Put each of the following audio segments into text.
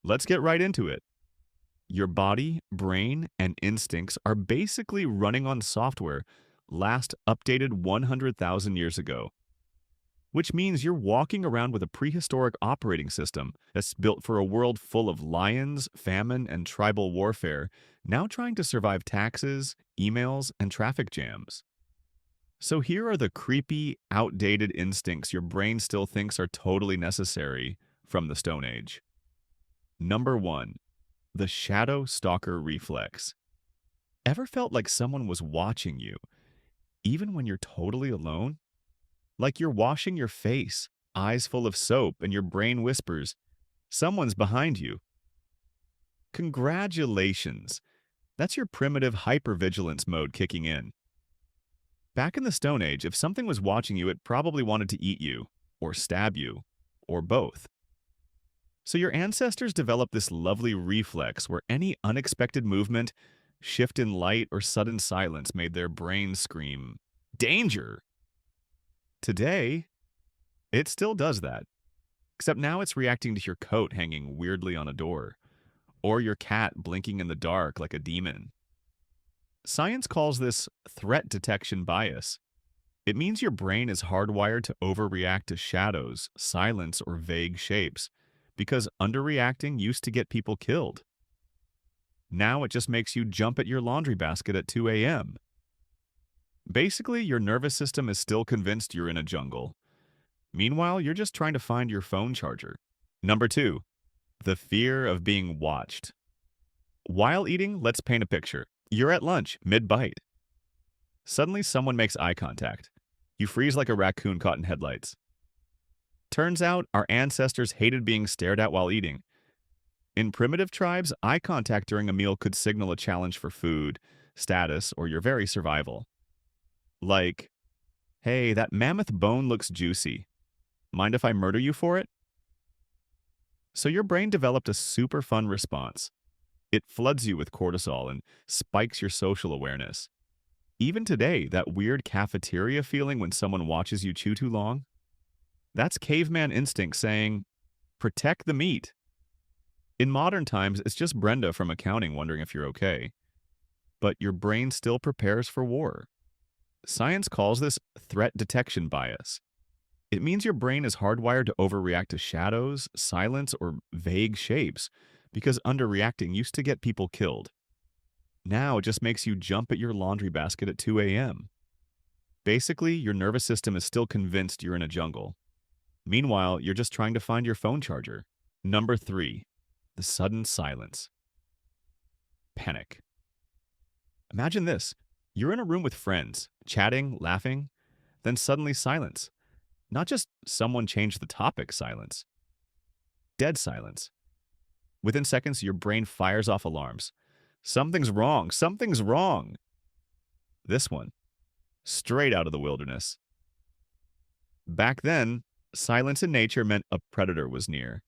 Let's get right into it. Your body, brain, and instincts are basically running on software last updated 100,000 years ago, which means you're walking around with a prehistoric operating system that's built for a world full of lions, famine, and tribal warfare, now trying to survive taxes, emails, and traffic jams. So here are the creepy, outdated instincts your brain still thinks are totally necessary from the Stone Age. Number 1. The shadow stalker reflex. Ever felt like someone was watching you, even when you're totally alone? Like you're washing your face, eyes full of soap, and your brain whispers, "Someone's behind you." Congratulations! That's your primitive hypervigilance mode kicking in. Back in the Stone Age, if something was watching you, it probably wanted to eat you, or stab you, or both. So your ancestors developed this lovely reflex where any unexpected movement, shift in light, or sudden silence made their brains scream, "Danger!" Today, it still does that, except now it's reacting to your coat hanging weirdly on a door, or your cat blinking in the dark like a demon. Science calls this threat detection bias. It means your brain is hardwired to overreact to shadows, silence, or vague shapes, because underreacting used to get people killed. Now it just makes you jump at your laundry basket at 2 a.m. Basically, your nervous system is still convinced you're in a jungle. Meanwhile, you're just trying to find your phone charger. Number 2. The fear of being watched. While eating, let's paint a picture. You're at lunch, mid-bite. Suddenly, someone makes eye contact. You freeze like a raccoon caught in headlights. Turns out, our ancestors hated being stared at while eating. In primitive tribes, eye contact during a meal could signal a challenge for food, status, or your very survival. Like, "Hey, that mammoth bone looks juicy. Mind if I murder you for it?" So your brain developed a super fun response. It floods you with cortisol and spikes your social awareness. Even today, that weird cafeteria feeling when someone watches you chew too long, that's caveman instinct saying, "Protect the meat." In modern times, it's just Brenda from accounting wondering if you're okay. But your brain still prepares for war. Science calls this threat detection bias. It means your brain is hardwired to overreact to shadows, silence, or vague shapes, because underreacting used to get people killed. Now it just makes you jump at your laundry basket at 2 a.m. Basically, your nervous system is still convinced you're in a jungle. Meanwhile, you're just trying to find your phone charger. Number 3. The sudden silence. Panic. Imagine this. You're in a room with friends, chatting, laughing, then suddenly silence. Not just someone changed the topic silence. Dead silence. Within seconds, your brain fires off alarms. Something's wrong. Something's wrong. This one, straight out of the wilderness. Back then, silence in nature meant a predator was near.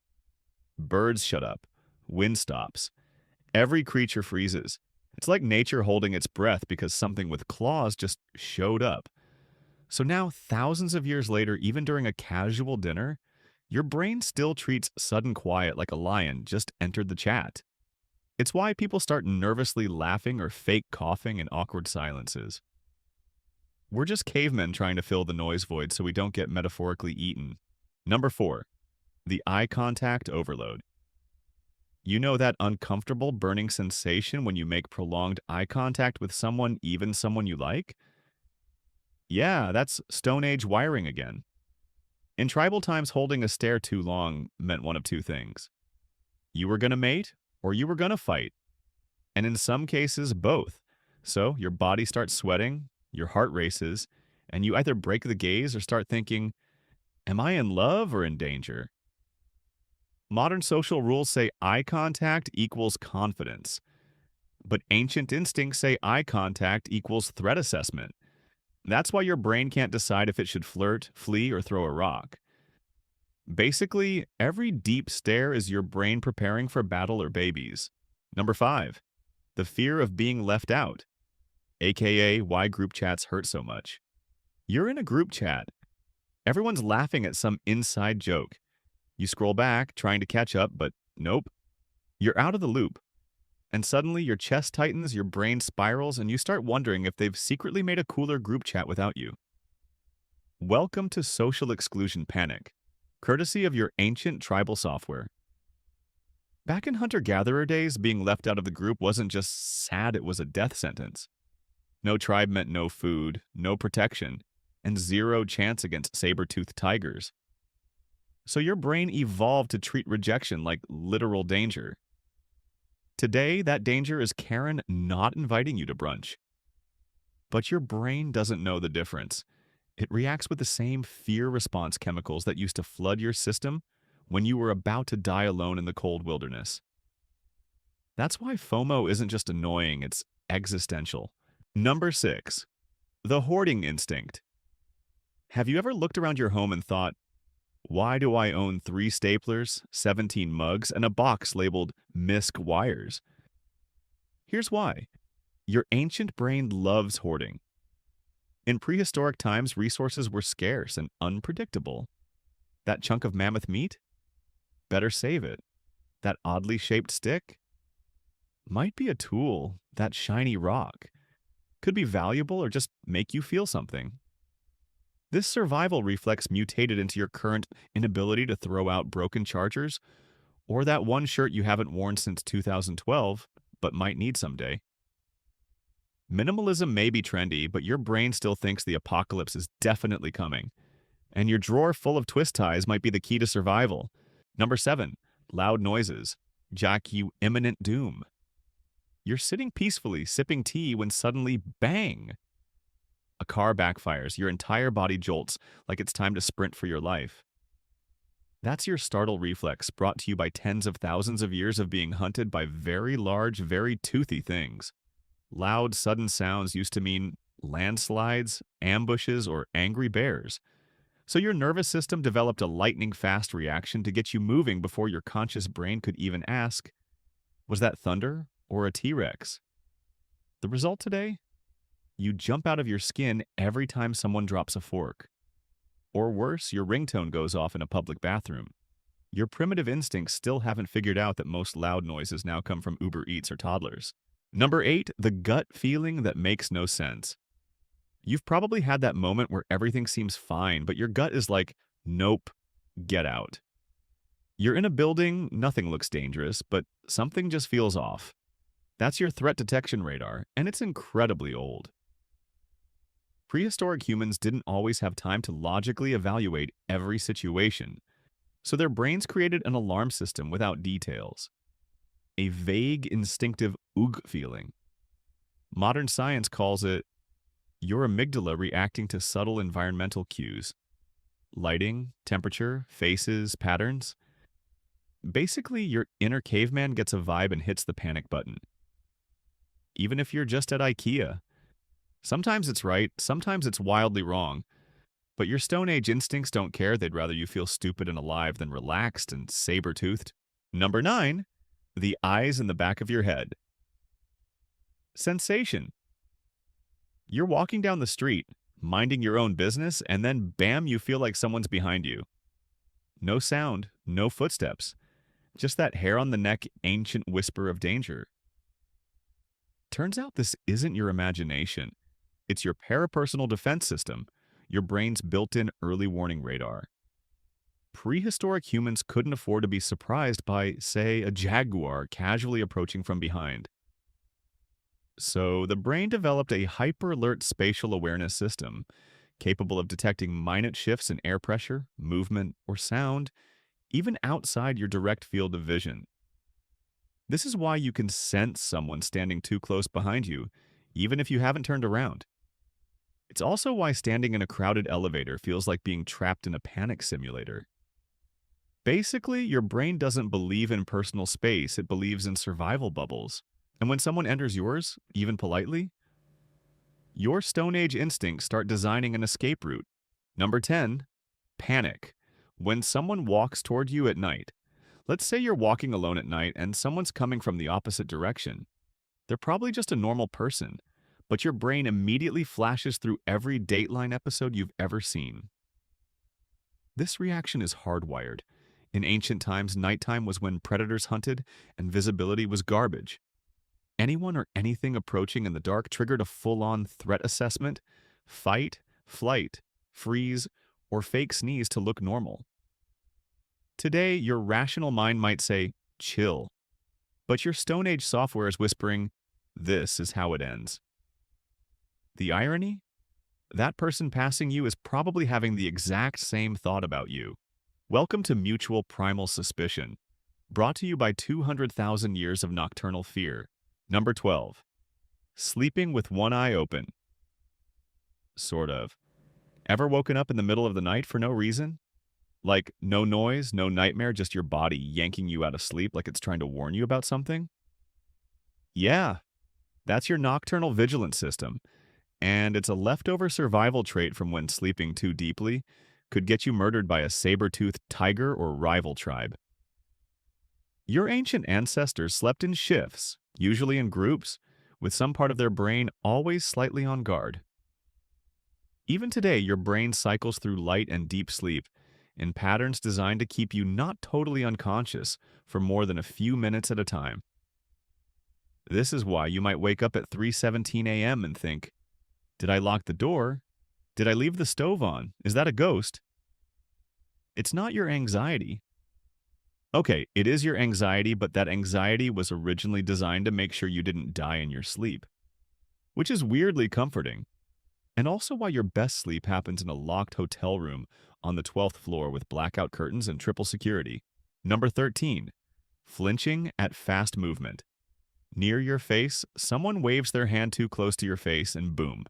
Birds shut up. Wind stops. Every creature freezes. It's like nature holding its breath because something with claws just showed up. So now, thousands of years later, even during a casual dinner, your brain still treats sudden quiet like a lion just entered the chat. It's why people start nervously laughing or fake coughing in awkward silences. We're just cavemen trying to fill the noise void so we don't get metaphorically eaten. Number 4. The eye contact overload. You know that uncomfortable burning sensation when you make prolonged eye contact with someone, even someone you like? Yeah, that's Stone Age wiring again. In tribal times, holding a stare too long meant one of two things. You were gonna mate, or you were gonna fight. And in some cases, both. So your body starts sweating, your heart races, and you either break the gaze or start thinking, "Am I in love or in danger?" Modern social rules say eye contact equals confidence. But ancient instincts say eye contact equals threat assessment. That's why your brain can't decide if it should flirt, flee, or throw a rock. Basically, every deep stare is your brain preparing for battle or babies. Number 5. The fear of being left out, aka why group chats hurt so much. You're in a group chat. Everyone's laughing at some inside joke. You scroll back, trying to catch up, but nope. You're out of the loop, and suddenly your chest tightens, your brain spirals, and you start wondering if they've secretly made a cooler group chat without you. Welcome to social exclusion panic, courtesy of your ancient tribal software. Back in hunter-gatherer days, being left out of the group wasn't just sad, it was a death sentence. No tribe meant no food, no protection, and zero chance against saber-toothed tigers. So your brain evolved to treat rejection like literal danger. Today, that danger is Karen not inviting you to brunch. But your brain doesn't know the difference. It reacts with the same fear response chemicals that used to flood your system when you were about to die alone in the cold wilderness. That's why FOMO isn't just annoying, it's existential. Number 6. The hoarding instinct. Have you ever looked around your home and thought, why do I own 3 staplers, 17 mugs, and a box labeled MISC wires? Here's why. Your ancient brain loves hoarding. In prehistoric times, resources were scarce and unpredictable. That chunk of mammoth meat? Better save it. That oddly shaped stick? Might be a tool. That shiny rock could be valuable or just make you feel something. This survival reflex mutated into your current inability to throw out broken chargers or that one shirt you haven't worn since 2012 but might need someday. Minimalism may be trendy, but your brain still thinks the apocalypse is definitely coming. And your drawer full of twist ties might be the key to survival. Number 7. Loud noises jack you imminent doom. You're sitting peacefully, sipping tea when suddenly, bang! A car backfires, your entire body jolts like it's time to sprint for your life. That's your startle reflex, brought to you by tens of thousands of years of being hunted by very large, very toothy things. Loud, sudden sounds used to mean landslides, ambushes, or angry bears. So your nervous system developed a lightning-fast reaction to get you moving before your conscious brain could even ask, was that thunder or a T-Rex? The result today? You jump out of your skin every time someone drops a fork. Or worse, your ringtone goes off in a public bathroom. Your primitive instincts still haven't figured out that most loud noises now come from Uber Eats or toddlers. Number 8, the gut feeling that makes no sense. You've probably had that moment where everything seems fine, but your gut is like, nope, get out. You're in a building, nothing looks dangerous, but something just feels off. That's your threat detection radar, and it's incredibly old. Prehistoric humans didn't always have time to logically evaluate every situation, so their brains created an alarm system without details. A vague, instinctive oog feeling. Modern science calls it your amygdala reacting to subtle environmental cues. Lighting, temperature, faces, patterns. Basically, your inner caveman gets a vibe and hits the panic button. Even if you're just at IKEA. Sometimes it's right, sometimes it's wildly wrong. But your Stone Age instincts don't care, they'd rather you feel stupid and alive than relaxed and saber-toothed. Number 9, the eyes in the back of your head. Sensation. You're walking down the street, minding your own business, and then bam, you feel like someone's behind you. No sound, no footsteps. Just that hair on the neck ancient whisper of danger. Turns out this isn't your imagination. It's your parapersonal defense system, your brain's built-in early warning radar. Prehistoric humans couldn't afford to be surprised by, say, a jaguar casually approaching from behind. So the brain developed a hyper-alert spatial awareness system capable of detecting minute shifts in air pressure, movement, or sound, even outside your direct field of vision. This is why you can sense someone standing too close behind you, even if you haven't turned around. It's also why standing in a crowded elevator feels like being trapped in a panic simulator. Basically, your brain doesn't believe in personal space, it believes in survival bubbles. And when someone enters yours, even politely, your Stone Age instincts start designing an escape route. Number 10, panic. When someone walks toward you at night. Let's say you're walking alone at night and someone's coming from the opposite direction. They're probably just a normal person, but your brain immediately flashes through every Dateline episode you've ever seen. This reaction is hardwired. In ancient times, nighttime was when predators hunted and visibility was garbage. Anyone or anything approaching in the dark triggered a full-on threat assessment, fight, flight, freeze, or fake sneeze to look normal. Today, your rational mind might say, chill, but your Stone Age software is whispering, this is how it ends. The irony? That person passing you is probably having the exact same thought about you. Welcome to Mutual Primal Suspicion, brought to you by 200,000 Years of Nocturnal Fear. Number 12. Sleeping with one eye open. Sort of. Ever woken up in the middle of the night for no reason? Like, no noise, no nightmare, just your body yanking you out of sleep like it's trying to warn you about something? Yeah, that's your nocturnal vigilance system, and it's a leftover survival trait from when sleeping too deeply could get you murdered by a saber-toothed tiger or rival tribe. Your ancient ancestors slept in shifts, usually in groups, with some part of their brain always slightly on guard. Even today, your brain cycles through light and deep sleep in patterns designed to keep you not totally unconscious for more than a few minutes at a time. This is why you might wake up at 3:17 a.m. and think, did I lock the door? Did I leave the stove on? Is that a ghost? It's not your anxiety. Okay, it is your anxiety, but that anxiety was originally designed to make sure you didn't die in your sleep, which is weirdly comforting, and also why your best sleep happens in a locked hotel room on the 12th floor with blackout curtains and triple security. Number 13. Flinching at fast movement. Near your face, someone waves their hand too close to your face and boom,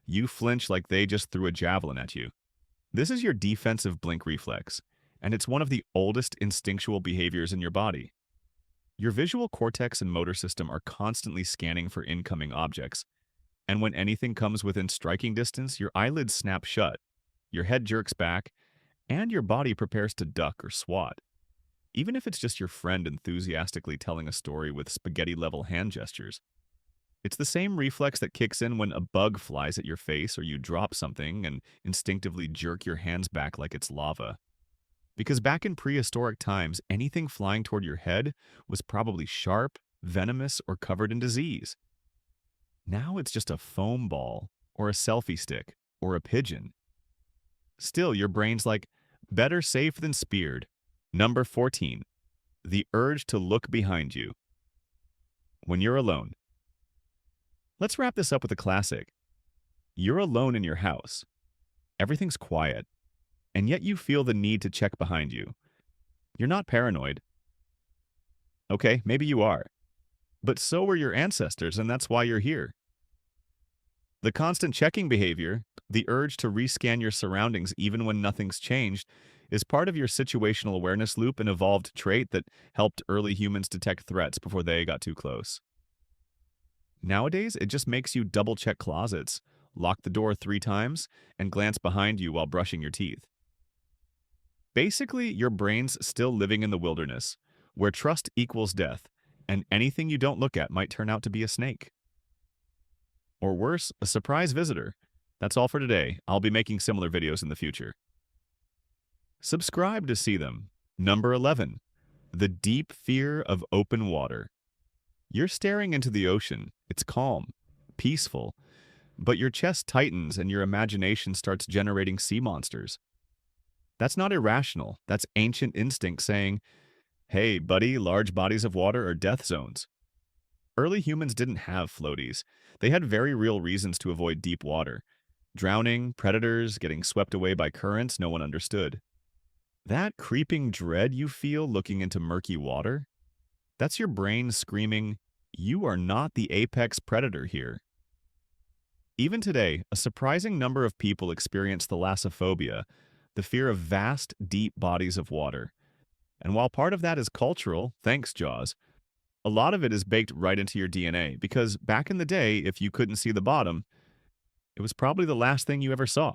you flinch like they just threw a javelin at you. This is your defensive blink reflex, and it's one of the oldest instinctual behaviors in your body. Your visual cortex and motor system are constantly scanning for incoming objects, and when anything comes within striking distance, your eyelids snap shut, your head jerks back, and your body prepares to duck or swat, even if it's just your friend enthusiastically telling a story with spaghetti-level hand gestures. It's the same reflex that kicks in when a bug flies at your face or you drop something and instinctively jerk your hands back like it's lava. Because back in prehistoric times, anything flying toward your head was probably sharp, venomous, or covered in disease. Now it's just a foam ball, or a selfie stick, or a pigeon. Still, your brain's like, better safe than speared. Number 14. The urge to look behind you. When you're alone. Let's wrap this up with a classic. You're alone in your house. Everything's quiet, and yet you feel the need to check behind you. You're not paranoid. Okay, maybe you are. But so were your ancestors, and that's why you're here. The constant checking behavior, the urge to rescan your surroundings even when nothing's changed, is part of your situational awareness loop, an evolved trait that helped early humans detect threats before they got too close. Nowadays, it just makes you double-check closets, lock the door 3 times, and glance behind you while brushing your teeth. Basically, your brain's still living in the wilderness, where trust equals death, and anything you don't look at might turn out to be a snake. Or worse, a surprise visitor. That's all for today. I'll be making similar videos in the future. Subscribe to see them. Number 11. The deep fear of open water. You're staring into the ocean. It's calm, peaceful, but your chest tightens and your imagination starts generating sea monsters. That's not irrational. That's ancient instinct saying, hey, buddy, large bodies of water are death zones. Early humans didn't have floaties. They had very real reasons to avoid deep water. Drowning, predators, getting swept away by currents no one understood. That creeping dread you feel looking into murky water, that's your brain screaming, you are not the apex predator here. Even today, a surprising number of people experience thalassophobia, the fear of vast, deep bodies of water. And while part of that is cultural, thanks Jaws, a lot of it is baked right into your DNA, because back in the day, if you couldn't see the bottom, it was probably the last thing you ever saw.